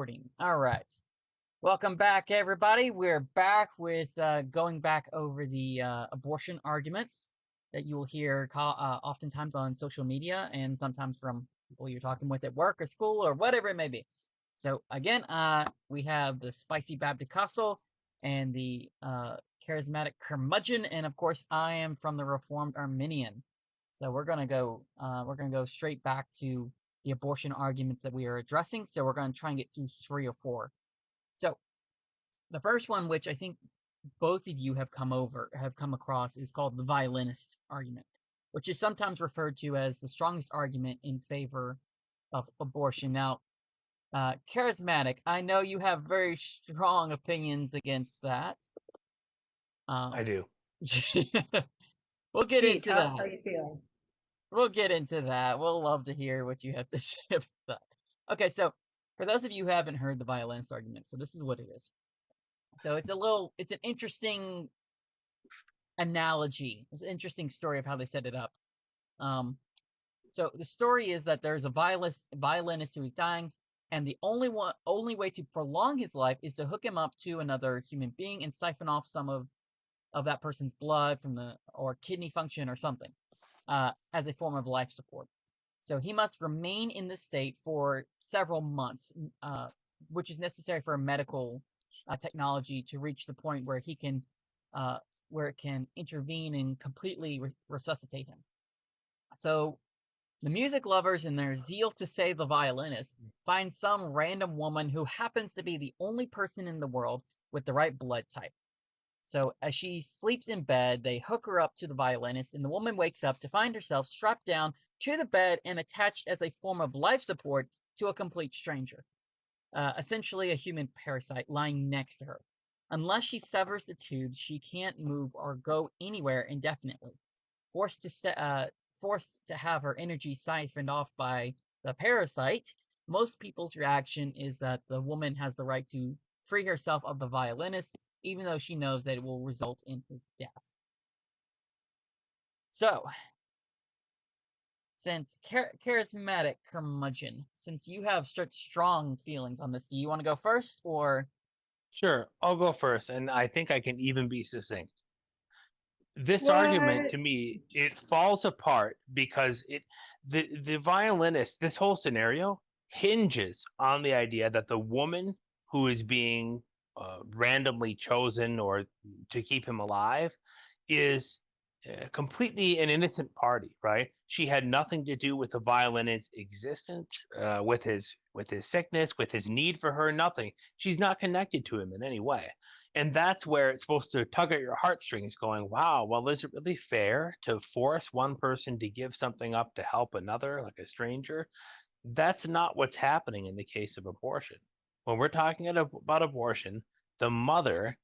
recording. All right. Welcome back, everybody. We're back with going back over the abortion arguments that you will hear oftentimes on social media and sometimes from people you're talking with at work or school or whatever it may be. So, again, we have the spicy Baptist and the charismatic curmudgeon, and of course, I am from the Reformed Arminian. So we're gonna go straight back to the abortion arguments that we are addressing. So we're going to try and get through 3 or 4. So the first one, which I think both of you have come across, is called the violinist argument, which is sometimes referred to as the strongest argument in favor of abortion. Now, charismatic, I know you have very strong opinions against that. I do. We'll get Gee, into tell us that. how you feel. We'll get into that. We'll love to hear what you have to say about that. Okay, so for those of you who haven't heard the violinist argument, so this is what it is. So it's an interesting analogy. It's an interesting story of how they set it up. So the story is that there's a violinist who is dying, and the only way to prolong his life is to hook him up to another human being and siphon off some of that person's blood or kidney function or something. As a form of life support. So he must remain in this state for several months, which is necessary for a medical technology to reach the point where it can intervene and completely resuscitate him. So the music lovers, in their zeal to save the violinist, find some random woman who happens to be the only person in the world with the right blood type. So as she sleeps in bed, they hook her up to the violinist, and the woman wakes up to find herself strapped down to the bed and attached as a form of life support to a complete stranger, essentially a human parasite lying next to her. Unless she severs the tubes, she can't move or go anywhere indefinitely. Forced to have her energy siphoned off by the parasite, most people's reaction is that the woman has the right to free herself of the violinist, even though she knows that it will result in his death. So, since charismatic curmudgeon, since you have such strong feelings on this, do you want to go first, or? Sure, I'll go first, and I think I can even be succinct. This What? argument, to me, it falls apart because the violinist, this whole scenario hinges on the idea that the woman who is being randomly chosen or to keep him alive is completely an innocent party, right? She had nothing to do with the violinist's existence, with his sickness, with his need for her, nothing. She's not connected to him in any way. And that's where it's supposed to tug at your heartstrings, going, wow, well, is it really fair to force one person to give something up to help another, like a stranger? That's not what's happening in the case of abortion. When we're talking about abortion, the mother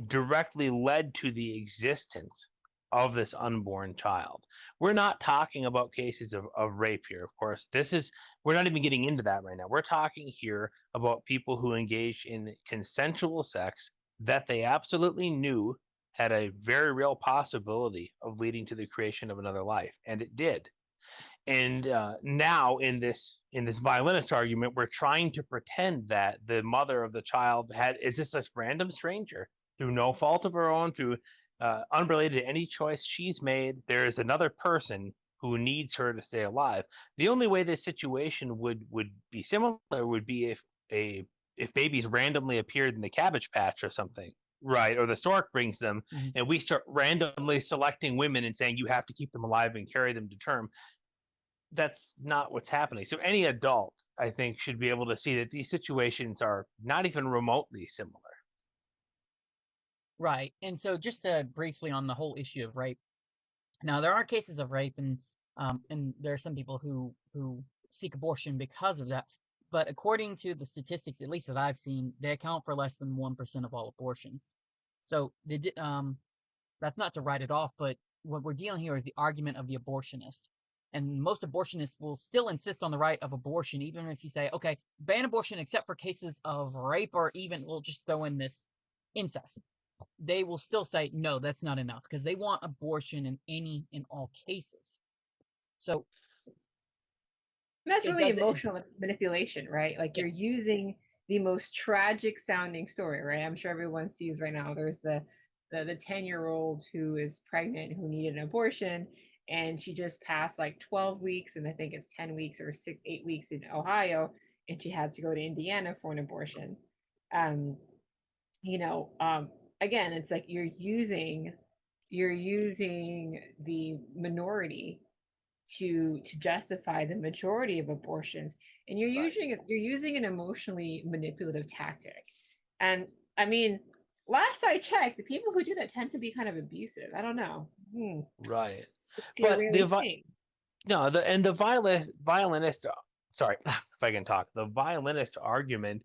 directly led to the existence of this unborn child. We're not talking about cases of rape here, of course. We're not even getting into that right now. We're talking here about people who engaged in consensual sex that they absolutely knew had a very real possibility of leading to the creation of another life, and it did. And now in this violinist argument, we're trying to pretend that the mother of the child is just this random stranger through no fault of her own, through unrelated to any choice she's made. There is another person who needs her to stay alive. The only way this situation would be similar would be if babies randomly appeared in the Cabbage Patch or something, right? Or the stork brings them, and we start randomly selecting women and saying you have to keep them alive and carry them to term. That's not what's happening. So any adult, I think, should be able to see that these situations are not even remotely similar. Right. And so just briefly on the whole issue of rape. Now, there are cases of rape, and there are some people who seek abortion because of that. But according to the statistics, at least that I've seen, they account for less than 1% of all abortions. So that's not to write it off, but what we're dealing here is the argument of the abortionist. And most abortionists will still insist on the right of abortion, even if you say, okay, ban abortion except for cases of rape, or even we'll just throw in this incest. They will still say, no, that's not enough, because they want abortion in all cases. So And that's It really doesn't. emotional manipulation, right? Like Yeah. you're using the most tragic sounding story, right? I'm sure everyone sees right now. There's the 10-year-old who is pregnant who needed an abortion, and she just passed like 12 weeks, and I think it's 10 weeks or 8 weeks in Ohio, and she had to go to Indiana for an abortion. Um, you know, again, it's like you're using the minority to justify the majority of abortions, and Right. you're using an emotionally manipulative tactic. And I mean, last I checked, the people who do that tend to be kind of abusive. I don't know. Right. It's your But really thing. no, the violinist, sorry, if I can talk, the violinist argument,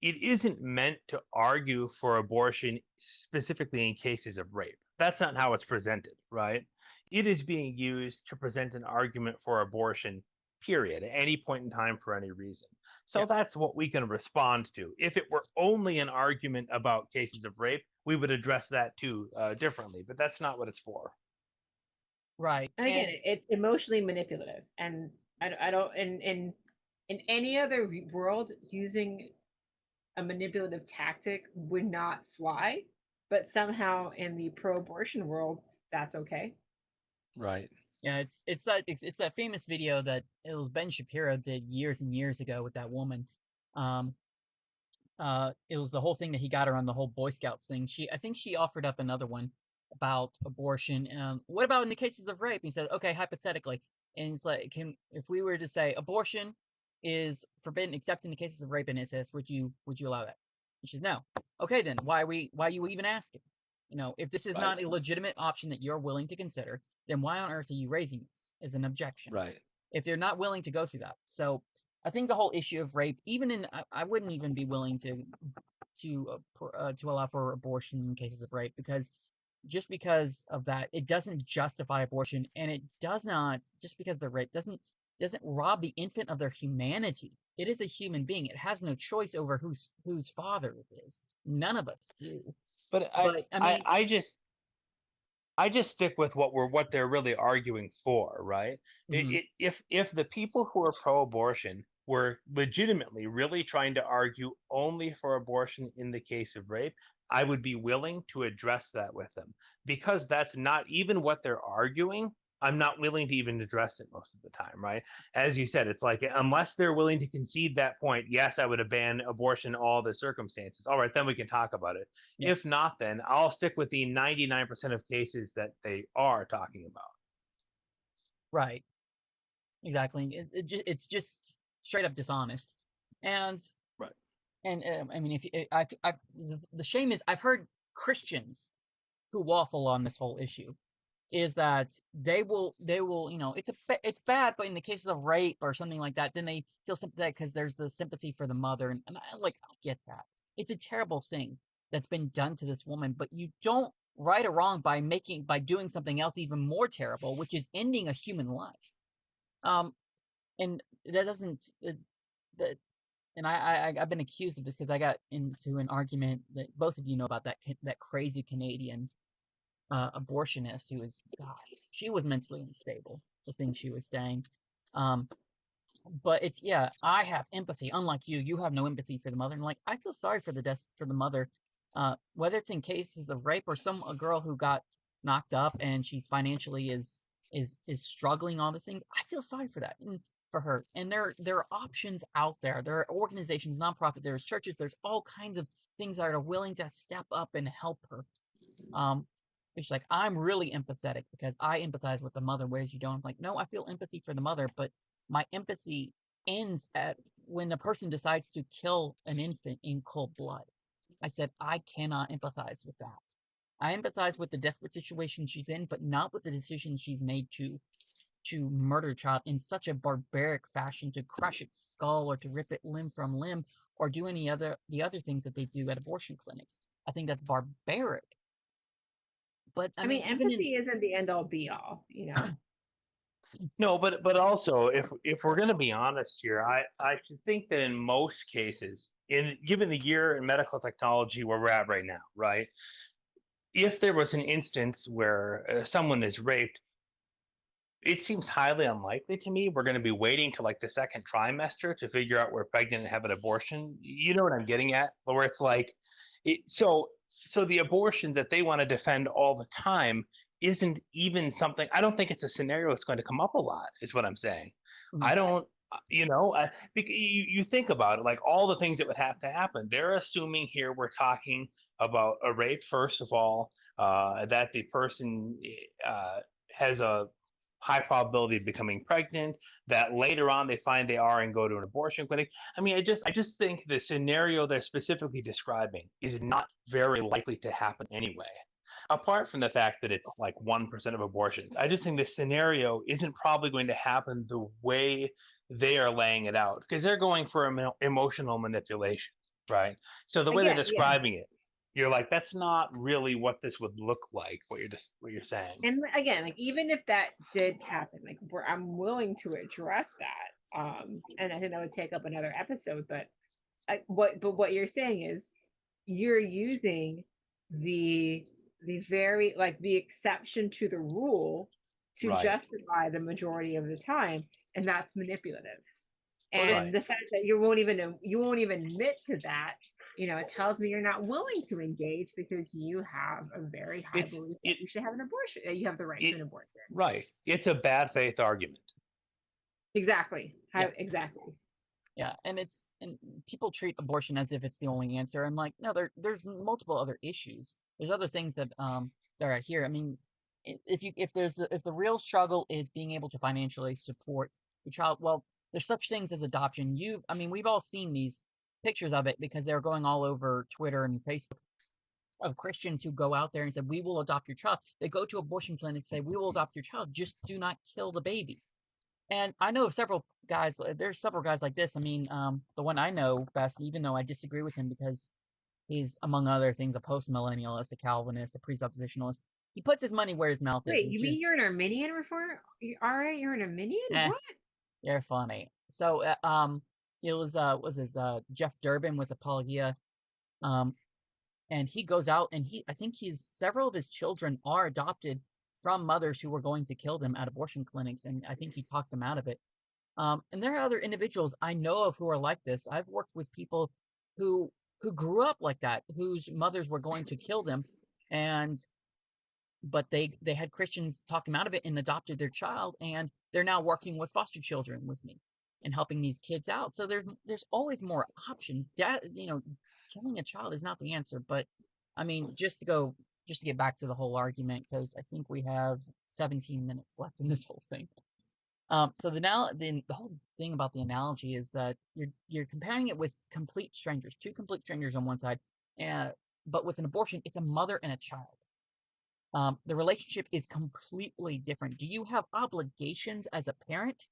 it isn't meant to argue for abortion specifically in cases of rape. That's not how it's presented, right? It is being used to present an argument for abortion, period, at any point in time for any reason. So Yeah. that's what we can respond to. If it were only an argument about cases of rape, we would address that too differently, but that's not what it's for. Right. And again, And it's emotionally manipulative. And I don't in any other world, using a manipulative tactic would not fly, but somehow in the pro-abortion world, that's okay. Right. yeah, it's that famous video that it was Ben Shapiro did years and years ago with that woman. Um, it was the whole thing that he got her on the whole Boy Scouts thing. I think she offered up another one about abortion. What about in the cases of rape? He said, okay, hypothetically, and it's like, if we were to say abortion is forbidden except in the cases of rape and incest, would you allow that? And she said, no. Okay, then why are you even asking? If this is Right. not a legitimate option that you're willing to consider, then why on earth are you raising this as an objection? Right. If you're not willing to go through that, so I think the whole issue of rape, even I wouldn't even be willing to allow for abortion in cases of rape, because just because of that, it doesn't justify abortion, and it does not, just because the rape doesn't rob the infant of their humanity. It is a human being. It has no choice over whose father it is. None of us do. But But I mean, I just stick with what they're really arguing for, right? mhm, If the people who are pro-abortion were legitimately really trying to argue only for abortion in the case of rape, I would be willing to address that with them. Because that's not even what they're arguing, I'm not willing to even address it most of the time, right? As you said, it's like unless they're willing to concede that point, yes, I would ban abortion in all the circumstances. All right, then we can talk about it. yeah, If not, then I'll stick with the 99% of cases that they are talking about. right, exactly. It's just straight up dishonest, and Right. I mean, if I've the shame is I've heard Christians who waffle on this whole issue, is that they will it's bad, but in the cases of rape or something like that, then they feel sympathetic because there's the sympathy for the mother, and I get that. It's a terrible thing that's been done to this woman, but you don't right or wrong by doing something else even more terrible, which is ending a human life. Um, and that doesn't that and I've been accused of this because I got into an argument that both of you know about, that crazy Canadian abortionist who was, gosh, she was mentally unstable. The thing she was saying, um, but it's, yeah, I have empathy. Unlike you, you have no empathy for the mother, and like I feel sorry for the mother, whether it's in cases of rape or a girl who got knocked up and she's financially is struggling, all these things. I feel sorry for that. And for her, and there are options out there. There are organizations, nonprofit. There's churches. There's all kinds of things that are willing to step up and help her. Um, it's like, I'm really empathetic because I empathize with the mother, whereas you don't. I'm like, no, I feel empathy for the mother, but my empathy ends at when the person decides to kill an infant in cold blood. I said, I cannot empathize with that. I empathize with the desperate situation she's in, but not with the decision she's made to murder a child in such a barbaric fashion, to crush its skull or to rip it limb from limb or do the other things that they do at abortion clinics. I think that's barbaric. But I I mean, mean, even in empathy isn't the end all be all, you know. No, but also if we're going to be honest here, I should think that in most cases, in given the year in medical technology where we're at right now, right? If there was an instance where someone is raped, it seems highly unlikely to me we're going to be waiting till like the second trimester to figure out we're pregnant and have an abortion. You know what I'm getting at? Where it's like, so the abortions that they want to defend all the time isn't even something. I don't think it's a scenario that's going to come up a lot. Is what I'm saying. I don't. Because you think about it, like all the things that would have to happen. They're assuming here we're talking about a rape, first of all, that the person has a high probability of becoming pregnant, that later on they find they are and go to an abortion clinic. I mean, I just think the scenario they're specifically describing is not very likely to happen anyway. Apart from the fact that it's like 1% of abortions, I just think this scenario isn't probably going to happen the way they are laying it out, because they're going for emotional manipulation, right? So the way they're Again, yeah. describing it, you're like, that's not really what this would look like, what you're saying. And again, like even if that did happen, like I'm willing to address that. And I think that would take up another episode, but what you're saying is you're using the very like the exception to the rule to Right. justify the majority of the time, and that's manipulative. And Right. the fact that you won't even admit to that, it tells me you're not willing to engage because you have a very high belief that you should have an abortion, that you have the right to an abortion. Right. It's a bad faith argument. Exactly. Yeah. Exactly. Yeah, and people treat abortion as if it's the only answer. And like, no, there's multiple other issues. There's other things that are here. I mean, if the real struggle is being able to financially support your child, well, there's such things as adoption. We've all seen these pictures of it because they're going all over Twitter and Facebook of Christians who go out there and say, "We will adopt your child." They go to abortion clinics, say, "We will adopt your child. Just do not kill the baby." And I know of several guys. There's several guys like this. I mean, the one I know best, even though I disagree with him because he's, among other things, a post-millennialist, a Calvinist, a presuppositionalist. He puts his money where his mouth is. Wait, you mean you're an Arminian reformer? All right, you're an Arminian? What? You're funny. So, it was Jeff Durbin with Apologia, and he goes out and I think several of his children are adopted from mothers who were going to kill them at abortion clinics, and I think he talked them out of it. And there are other individuals I know of who are like this. I've worked with people who grew up like that, whose mothers were going to kill them, but they had Christians talk them out of it and adopted their child, and they're now working with foster children with me and helping these kids out. So there's always more options. Killing a child is not the answer, but I mean, just to get back to the whole argument, because I think we have 17 minutes left in this whole thing. So the whole thing about the analogy is that you're comparing it with complete strangers, two complete strangers on one side, but with an abortion, it's a mother and a child. The relationship is completely different. Do you have obligations as a parent?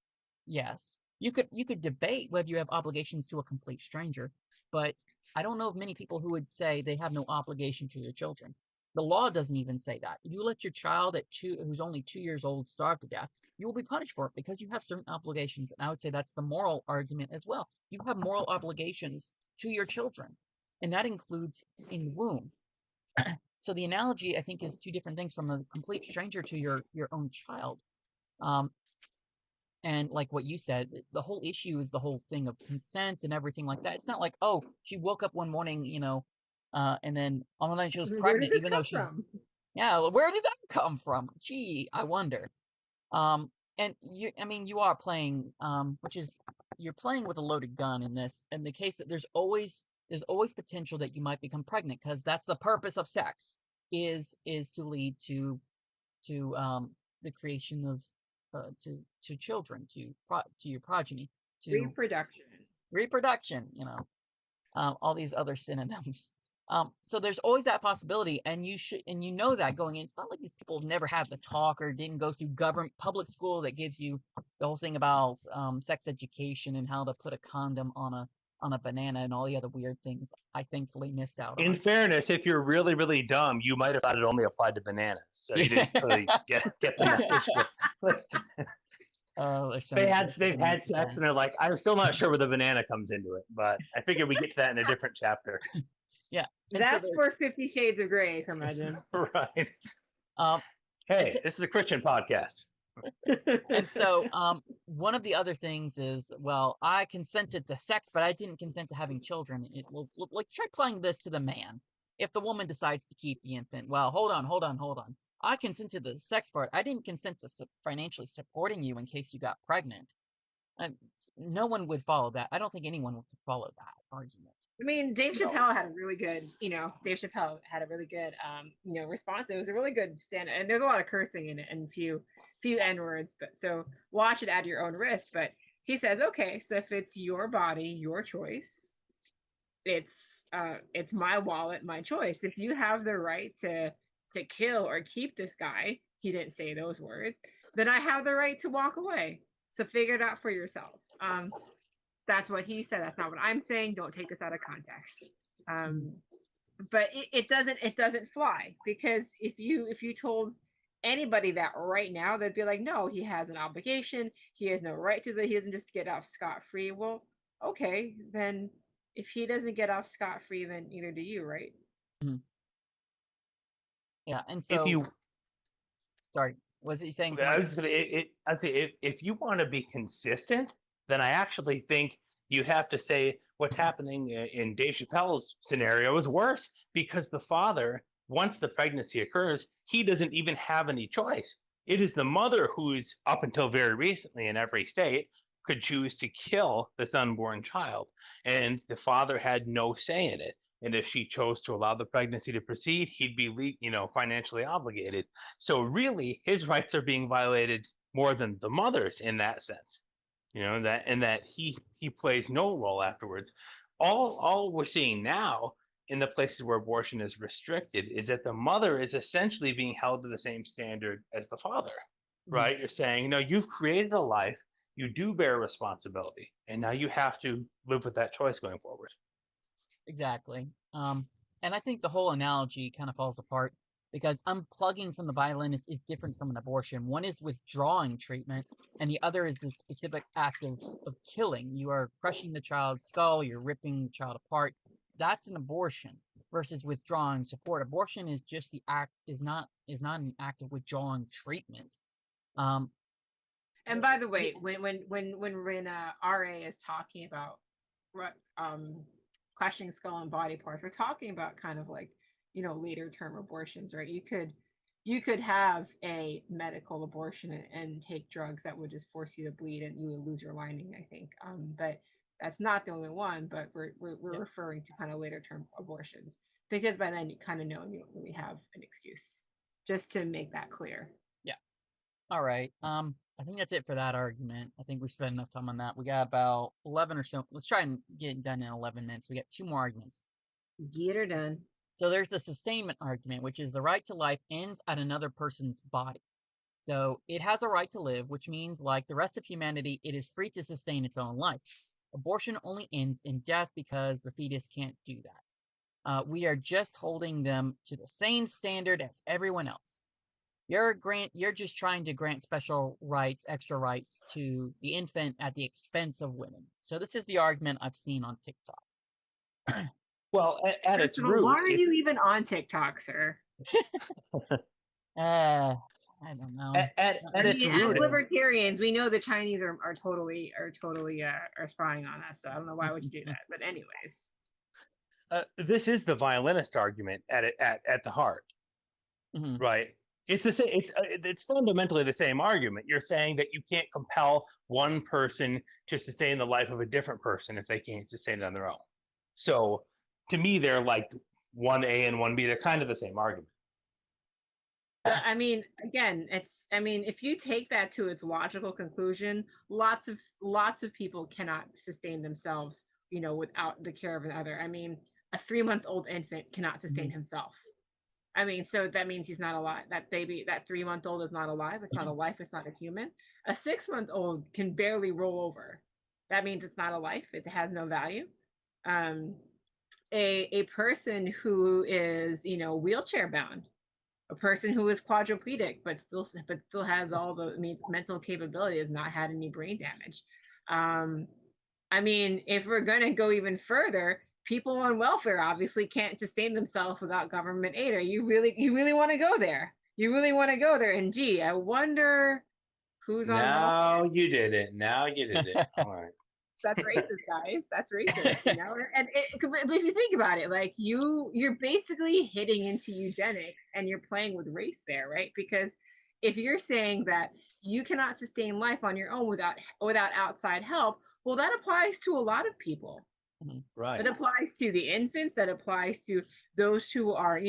Yes. You could debate whether you have obligations to a complete stranger, but I don't know of many people who would say they have no obligation to their children. The law doesn't even say that. You let your child who's only 2 years old starve to death, you will be punished for it because you have certain obligations. And I would say that's the moral argument as well. You have moral obligations to your children, and that includes in the womb. So the analogy, I think, is two different things, from a complete stranger to your own child. And like what you said, the whole issue is the whole thing of consent and everything like that. It's not like, oh, she woke up one morning, and then on the night she was pregnant, even though yeah, where did that come from? Gee, I wonder. And you are playing, you're playing with a loaded gun in this, in the case that there's always potential that you might become pregnant, because that's the purpose of sex, is to lead to the creation of to children, to your progeny, to reproduction, all these other synonyms. So there's always that possibility, and you know that going in. It's not like these people have never had the talk or didn't go through public school that gives you the whole thing about sex education and how to put a condom on a banana and all the other weird things I thankfully missed out on. In fairness, if you're really, really dumb, you might have thought it only applied to bananas. So you didn't really get the message. They've had sex and they're like, I'm still not sure where the banana comes into it, but I figured we get to that in a different chapter. Yeah. That's for 50 Shades of Grey, curmudgeon. Right. Hey, this is a Christian podcast. And so, one of the other things is, well, I consented to sex, but I didn't consent to having children. Like, try playing this to the man. If the woman decides to keep the infant, well, hold on. I consented to the sex part. I didn't consent to financially supporting you in case you got pregnant. And no one would follow that. I don't think anyone would follow that argument. I mean, Dave Chappelle had a really good, Dave Chappelle had a really good, response. It was a really good stand, and there's a lot of cursing in it and few N words, but so watch it at your own risk. But he says, okay, so if it's your body, your choice, it's my wallet, my choice. If you have the right to kill or keep this guy, he didn't say those words, then I have the right to walk away. So figure it out for yourselves. That's what he said. That's not what I'm saying. Don't take this out of context. But it doesn't fly, because if you told anybody that right now, they'd be like, no, he has an obligation. He has no right to that. He doesn't just get off scot-free. Well, okay, then if he doesn't get off scot-free, then neither do you, right? Mm-hmm. Yeah, and so If you, sorry, was he saying? I was gonna, I'd say if you want to be consistent, then I actually think you have to say what's happening in Dave Chappelle's scenario is worse, because the father, once the pregnancy occurs, he doesn't even have any choice. It is the mother who's, up until very recently in every state, could choose to kill this unborn child, and the father had no say in it. And if she chose to allow the pregnancy to proceed, he'd be, financially obligated. So really, his rights are being violated more than the mother's in that sense. That he plays no role afterwards. All we're seeing now in the places where abortion is restricted is that the mother is essentially being held to the same standard as the father, right? You're saying, no, you've created a life, you do bear responsibility, and now you have to live with that choice going forward. Exactly. And I think the whole analogy kind of falls apart, because unplugging from the violinist is different from an abortion. One is withdrawing treatment, and the other is the specific act of killing. You are crushing the child's skull, you're ripping the child apart. That's an abortion versus withdrawing support. Abortion is just the act, is not an act of withdrawing treatment. And by the way, when RA is talking about crushing skull and body parts, we're talking about kind of like, later term abortions, right? You could have a medical abortion and take drugs that would just force you to bleed, and you would lose your lining, I think. But that's not the only one. But we're referring to kind of later term abortions, because by then you kind of know you don't really have an excuse. Just to make that clear. Yeah. All right. I think that's it for that argument. I think we spent enough time on that. We got about 11 or so. Let's try and get it done in 11 minutes. We got 2 more arguments. Get her done. So there's the sustainment argument, which is the right to life ends at another person's body. So it has a right to live, which means, like the rest of humanity, it is free to sustain its own life. Abortion only ends in death because the fetus can't do that. We are just holding them to the same standard as everyone else. You're just trying to grant special rights, extra rights to the infant at the expense of women. So this is the argument I've seen on TikTok. Well, at its root, why are you even on TikTok, sir? I don't know. At its root, as libertarians, we know the Chinese are totally spying on us. So I don't know why would you do that. But anyways, this is the violinist argument at the heart, right? It's the same. It's fundamentally the same argument. You're saying that you can't compel one person to sustain the life of a different person if they can't sustain it on their own. So to me, they're like 1A and 1B. They're kind of the same argument. I mean, again, if you take that to its logical conclusion, lots of people cannot sustain themselves, without the care of another. I mean, a 3-month-old infant cannot sustain himself. I mean, so that means he's not alive. That baby, that 3-month-old is not alive. It's not a life. It's not a human. A 6-month-old can barely roll over. That means it's not a life. It has no value. A person who is, wheelchair bound, a person who is quadriplegic but still has all the mental capability, has not had any brain damage. I mean, if we're going to go even further, people on welfare obviously can't sustain themselves without government aid. You really want to go there? You really want to go there? And gee, I wonder Who's on Now welfare? you did it. Now you did it. All right. That's racist, guys. That's racist, you know. And but if you think about it, like you're basically hitting into eugenics, and you're playing with race there, right? Because if you're saying that you cannot sustain life on your own without outside help, well, that applies to a lot of people. Right. That applies to the infants. That applies to those who are,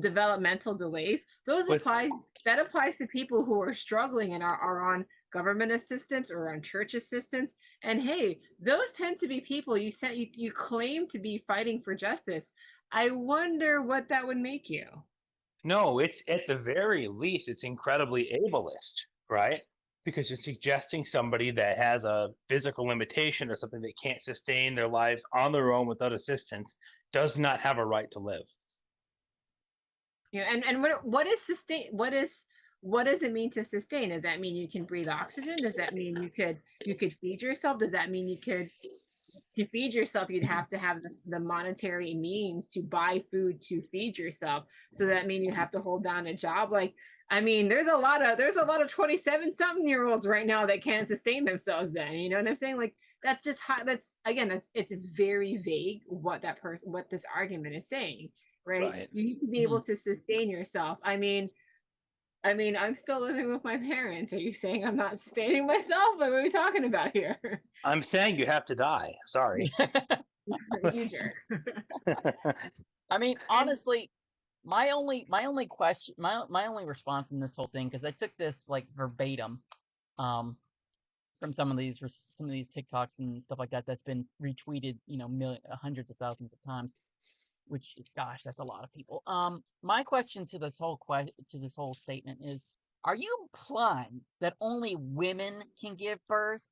developmental delays. That applies to people who are struggling and are on government assistance or on church assistance. And hey, those tend to be people you claim to be fighting for justice. I wonder what that would make you. No, it's at the very least, it's incredibly ableist, right? Because you're suggesting somebody that has a physical limitation or something that can't sustain their lives on their own without assistance does not have a right to live. And what is sustain? What does it mean to sustain? Does that mean you can breathe oxygen? Does that mean you could feed yourself? Does that mean to feed yourself, you'd have to have the monetary means to buy food to feed yourself? So that means you have to hold down a job. Like, I mean, there's a lot of 27-something-year-olds right now that can't sustain themselves then. You know what I'm saying? Like, that's just how it's very vague what this argument is saying, right? You need to be able to sustain yourself. I mean, I'm still living with my parents. Are you saying I'm not sustaining myself? What are we talking about here? I'm saying you have to die. Sorry. You jerk. I mean, honestly, my only question, my only response in this whole thing, because I took this like verbatim, from some of these TikToks and stuff like that that's been retweeted, hundreds of thousands of times. Which, gosh, that's a lot of people. My question to this whole statement is: are you implying that only women can give birth,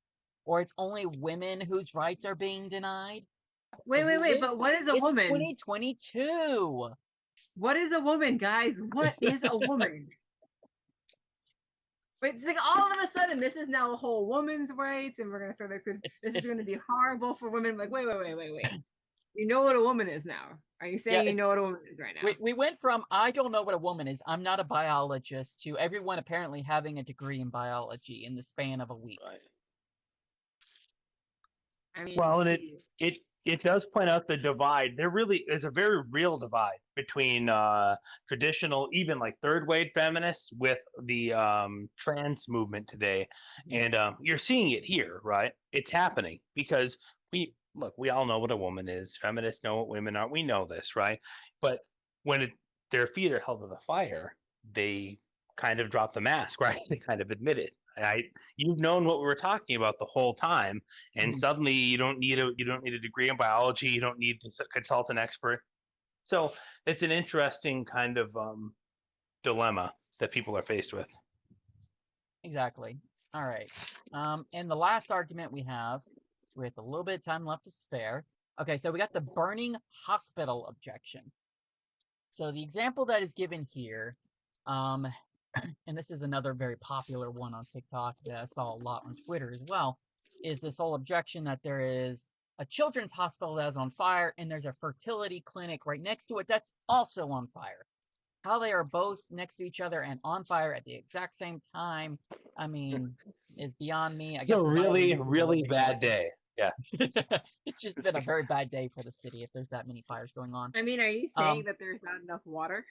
or it's only women whose rights are being denied? Wait, but what is a woman? 2022. What is a woman, guys? What is a woman? Wait, it's like all of a sudden this is now a whole woman's rights, and we're gonna throw that because this is gonna be horrible for women. Like, wait. You know what a woman is now. Are you saying you know what a woman is right now? We went from I don't know what a woman is, I'm not a biologist, to everyone apparently having a degree in biology in the span of a week. Right. I mean, well, and it does point out the divide. There really is a very real divide between traditional, even like third wave feminists with the trans movement today. And you're seeing it here, right? It's happening because we all know what a woman is. Feminists know what women are. We know this, right? But when their feet are held to the fire, they kind of drop the mask, right? They kind of admit it. You've known what we were talking about the whole time, and suddenly you don't need a degree in biology. You don't need to consult an expert. So it's an interesting kind of dilemma that people are faced with. Exactly. All right. And the last argument we have, with a little bit of time left to spare. Okay, so we got the burning hospital objection. So the example that is given here, and this is another very popular one on TikTok that I saw a lot on Twitter as well, is this whole objection that there is a children's hospital that is on fire and there's a fertility clinic right next to it that's also on fire. How they are both next to each other and on fire at the exact same time, I mean, is beyond me. I guess a really, really bad day. Yeah. It's just been a very bad day for the city if there's that many fires going on. I mean, are you saying that there's not enough water?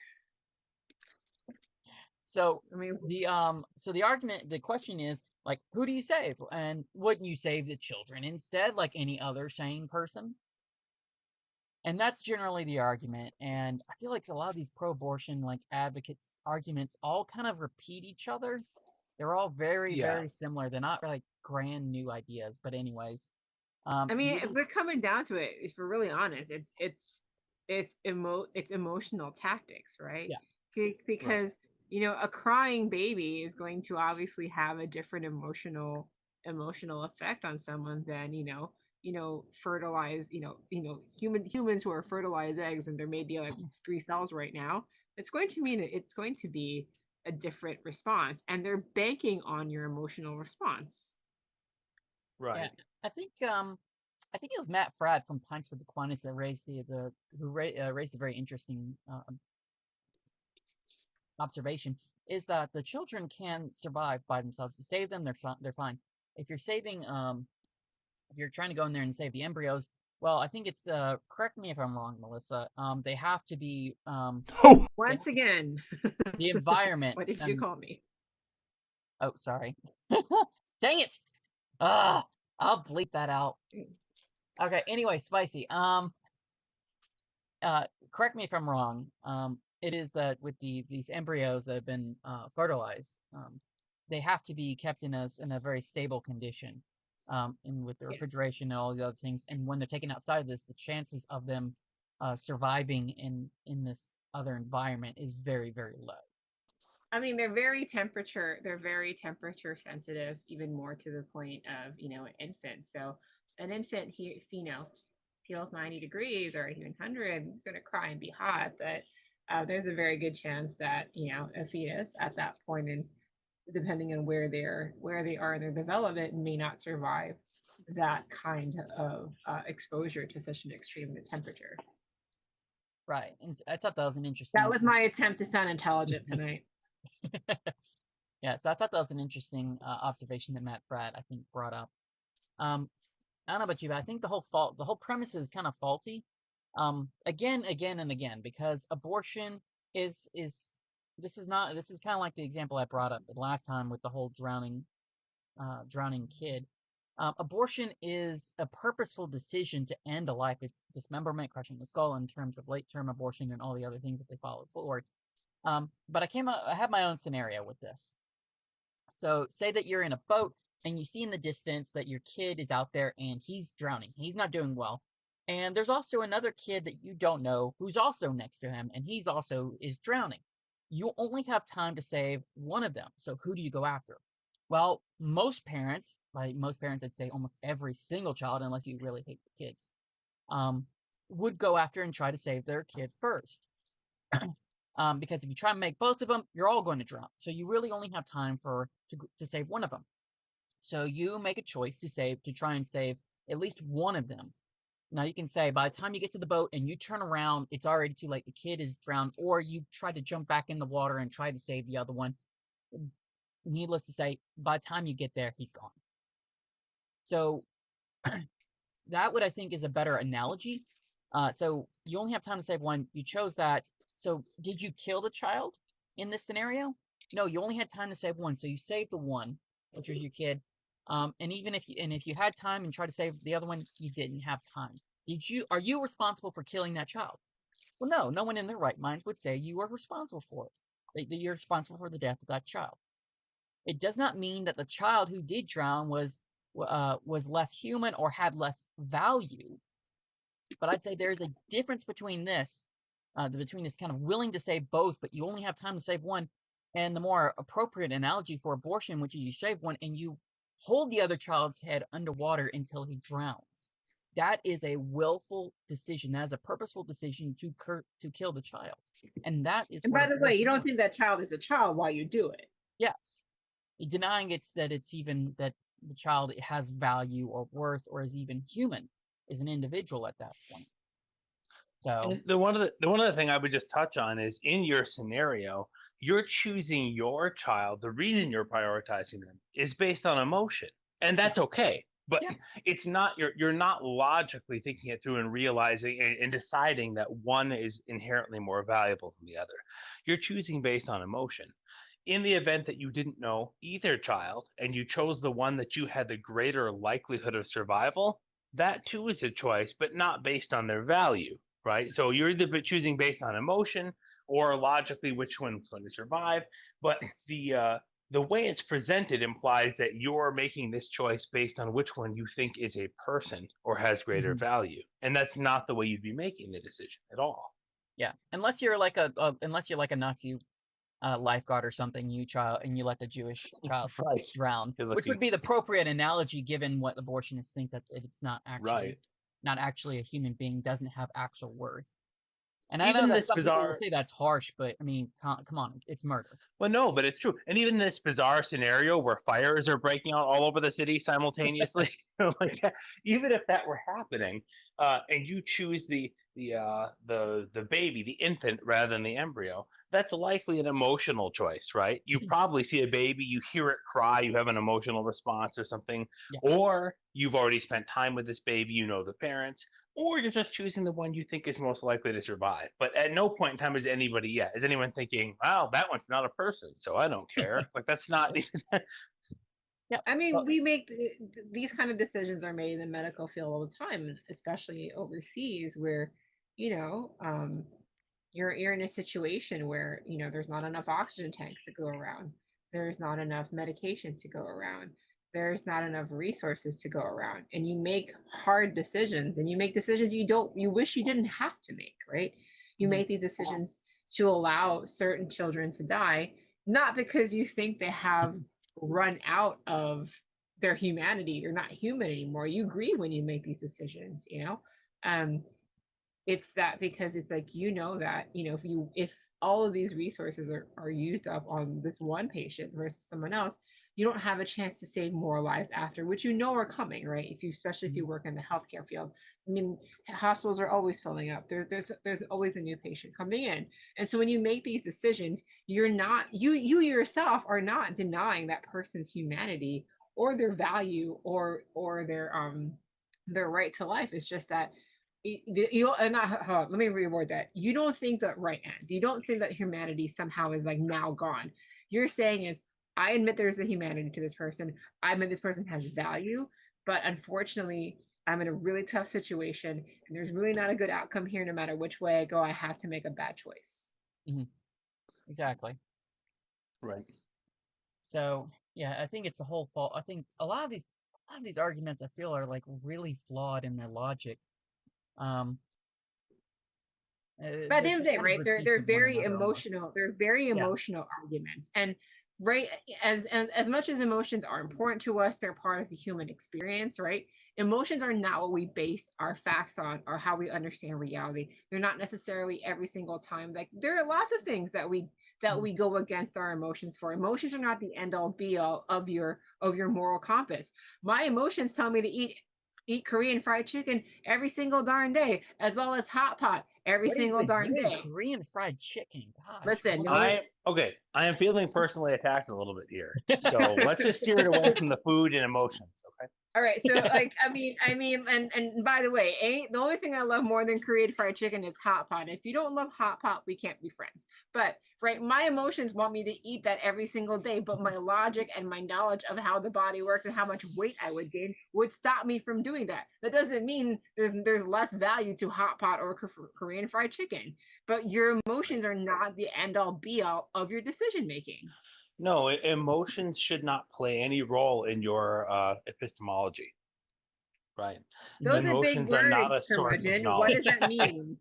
So I mean, the question is, like, who do you save? And wouldn't you save the children instead, like any other sane person? And that's generally the argument. And I feel like a lot of these pro-abortion like advocates arguments all kind of repeat each other. They're all very, very similar. They're not like grand new ideas, but anyways. I mean, if we're coming down to it, if we're really honest, it's emotional tactics, right? Yeah. Because a crying baby is going to obviously have a different emotional effect on someone than fertilize humans who are fertilized eggs, and there may be like 3 cells right now. It's going to mean that it's going to be a different response, and they're banking on your emotional response. Right. Yeah, I think it was Matt Fradd from Pints with Aquinas that raised raised a very interesting observation. is that the children can survive by themselves. If you save them, they're fine. If you're saving, if you're trying to go in there and save the embryos, well, I think it's correct me if I'm wrong, Melissa. They have to be Once again, the environment. What did you call me? Oh, sorry. Dang it! I'll bleep that out. Okay. Anyway, Spicy. Correct me if I'm wrong. It is that with these embryos that have been fertilized, they have to be kept in a very stable condition, and with the refrigeration and all the other things. And when they're taken outside of this, the chances of them surviving in this other environment is very, very low. I mean, they're very temperature sensitive, even more to the point of, an infant. So an infant, feels 90 degrees or even 100, he's going to cry and be hot. But there's a very good chance that, a fetus at that point, and depending on where they are in their development, may not survive that kind of exposure to such an extreme temperature. Right. And I thought that was an interesting. That was my attempt to sound intelligent tonight. Yeah, so I thought that was an interesting observation that Matt Pratt, I think, brought up. I don't know about you, but I think the whole premise is kind of faulty. Again and again, because abortion is this is kind of like the example I brought up the last time with the whole drowning kid. Abortion is a purposeful decision to end a life. It's dismemberment, crushing the skull in terms of late-term abortion and all the other things that they follow forward. But I have my own scenario with this. So say that you're in a boat and you see in the distance that your kid is out there and he's drowning. He's not doing well. And there's also another kid that you don't know who's also next to him and he's also is drowning. You only have time to save one of them. So who do you go after? Well, most parents, I'd say almost every single child, unless you really hate the kids, would go after and try to save their kid first. Because if you try and make both of them, you're all going to drown. So you really only have time to save one of them. So you make a choice to try and save at least one of them. Now you can say by the time you get to the boat and you turn around, it's already too late. The kid is drowned, or you try to jump back in the water and try to save the other one. Needless to say, by the time you get there, he's gone. So that I think is a better analogy. So you only have time to save one. You chose that. So did you kill the child in this scenario? No, you only had time to save one. So you saved the one, which was your kid. And even if you had time and tried to save the other one, you didn't have time. Are you responsible for killing that child? Well, no one in their right minds would say you are responsible for it. That you're responsible for the death of that child. It does not mean that the child who did drown was less human or had less value. But I'd say there's a difference between this kind of willing to save both, but you only have time to save one, and the more appropriate analogy for abortion, which is you save one and you hold the other child's head underwater until he drowns. That is a willful decision. That is a purposeful decision to kill the child. And that is. And by the way, you don't think that child is a child while you do it. Yes. You're denying that the child has value or worth or is even human, is an individual at that point. So and the one other thing I would just touch on is in your scenario, you're choosing your child. The reason you're prioritizing them is based on emotion, and that's okay. But it's not you're not logically thinking it through and realizing and deciding that one is inherently more valuable than the other. You're choosing based on emotion. In the event that you didn't know either child and you chose the one that you had the greater likelihood of survival, that too is a choice, but not based on their value, right? So you're either choosing based on emotion or logically which one's going to survive. But the way it's presented implies that you're making this choice based on which one you think is a person or has greater value, and that's not the way you'd be making the decision at all. Yeah, unless you're like a Nazi lifeguard or something, you let the Jewish child drown, which would be the appropriate analogy given what abortionists think that it's not actually a human being, doesn't have actual worth. And I know that some people will say that's harsh, but I mean, come on, it's murder. Well, no, but it's true. And even this bizarre scenario where fires are breaking out all over the city simultaneously, even if that were happening, and you choose the baby, the infant, rather than the embryo, that's likely an emotional choice, right? You probably see a baby, you hear it cry, you have an emotional response or something, Yeah. or you've already spent time with this baby, you know the parents, or you're just choosing the one you think is most likely to survive. But at no point in time is anyone thinking, wow, that one's not a person, so I don't care. Like, that's not even. Yeah. I mean, Well, we make these kind of decisions are made in the medical field all the time, especially overseas, where you know you're in a situation where there's not enough oxygen tanks to go around, there's not enough medication to go around, there's not enough resources to go around, and you make hard decisions, and you make decisions you wish you didn't have to make, right? You Mhm. make these decisions to allow certain children to die, not because you think they have run out of their humanity, they're not human anymore. You grieve when you make these decisions, um it's that because it's like that if all of these resources are used up on this one patient versus someone else, you don't have a chance to save more lives after, which are coming, right? Especially if you work in the healthcare field. I mean, hospitals are always filling up. There's always a new patient coming in, and so when you make these decisions, you're not you yourself are not denying that person's humanity or their value or their right to life. It's just that let me reword that. You don't think that right ends. You don't think that humanity somehow is like now gone. You're saying is, I admit there's a humanity to this person. I admit this person has value, but unfortunately, I'm in a really tough situation, and there's really not a good outcome here. No matter which way I go, I have to make a bad choice. Mhm. Exactly. Right. So yeah, I think it's a whole fault. I think a lot of these arguments I feel are like really flawed in their logic. Um, But at the they're end of just the day, kind of right? They're repeats of one very another almost. emotional. They're very Yeah. emotional arguments, and right as much as emotions are important to us, they're part of the human experience, right? Emotions are not what we based our facts on or how we understand reality. They're not necessarily every single time. Like, there are lots of things that we go against our emotions for. Emotions are not the end all be all of your moral compass. My emotions tell me to eat Korean fried chicken every single darn day, as well as hot pot every What is single with darn you and day. Korean fried chicken? Gosh, Listen, I am feeling personally attacked a little bit here. So let's just steer it away from the food and emotions, okay? all right, so like and by the way, the only thing I love more than Korean fried chicken is hot pot. If you don't love hot pot, we can't be friends. But right, my emotions want me to eat that every single day, but my logic and my knowledge of how the body works and how much weight I would gain would stop me from doing that. That doesn't mean there's less value to hot pot or Korean fried chicken, but your emotions are not the end all be all of your decision making. No, emotions should not play any role in your epistemology, right? Those are big Emotions are not a words, source of curmudgeon. What does knowledge. that mean?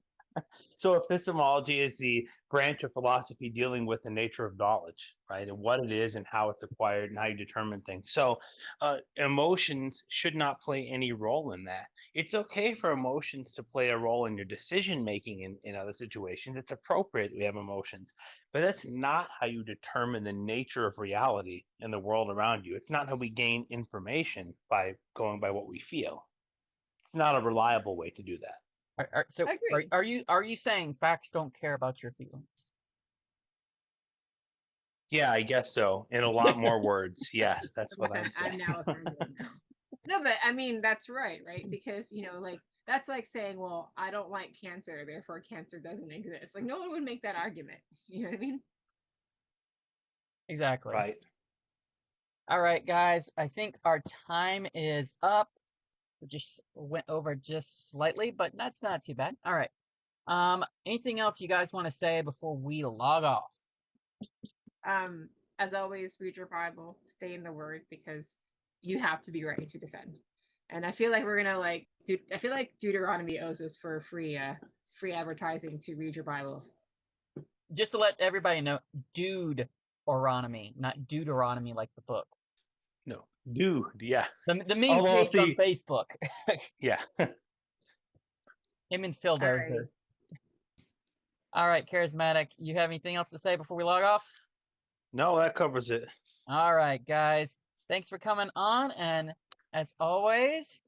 So epistemology is the branch of philosophy dealing with the nature of knowledge, right? And what it is and how it's acquired and how you determine things. So emotions should not play any role in that. It's okay for emotions to play a role in your decision making in other situations. It's appropriate we have emotions, but that's not how you determine the nature of reality in the world around you. It's not how we gain information by going by what we feel. It's not a reliable way to do that. So I agree. are you saying facts don't care about your feelings? Yeah, I guess so. In a lot more words. Yes, that's what I'm I'm saying. now offended now. No, but I mean that's right, right? Because like that's like saying, well, I don't like cancer, therefore cancer doesn't exist. Like, no one would make that argument. You know what I mean? Exactly. Right. All right, guys. I think our time is up. We just went over just slightly, but that's not too bad. All right. Anything else you guys want to say before we log off? As always, read your Bible, stay in the Word, because you have to be ready to defend. And I feel like we're gonna I feel like Deuteronomy owes us for free advertising to read your Bible. Just to let everybody know, Dude-oronomy, not Deuteronomy like the book. No. Dude, yeah. The meme Although page on Facebook. yeah. Him and Phil All right. Dozer. All right, Charismatic, you have anything else to say before we log off? No, that covers it. All right, guys. Thanks for coming on, and as always,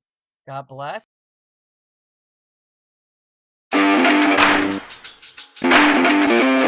God bless. Bye.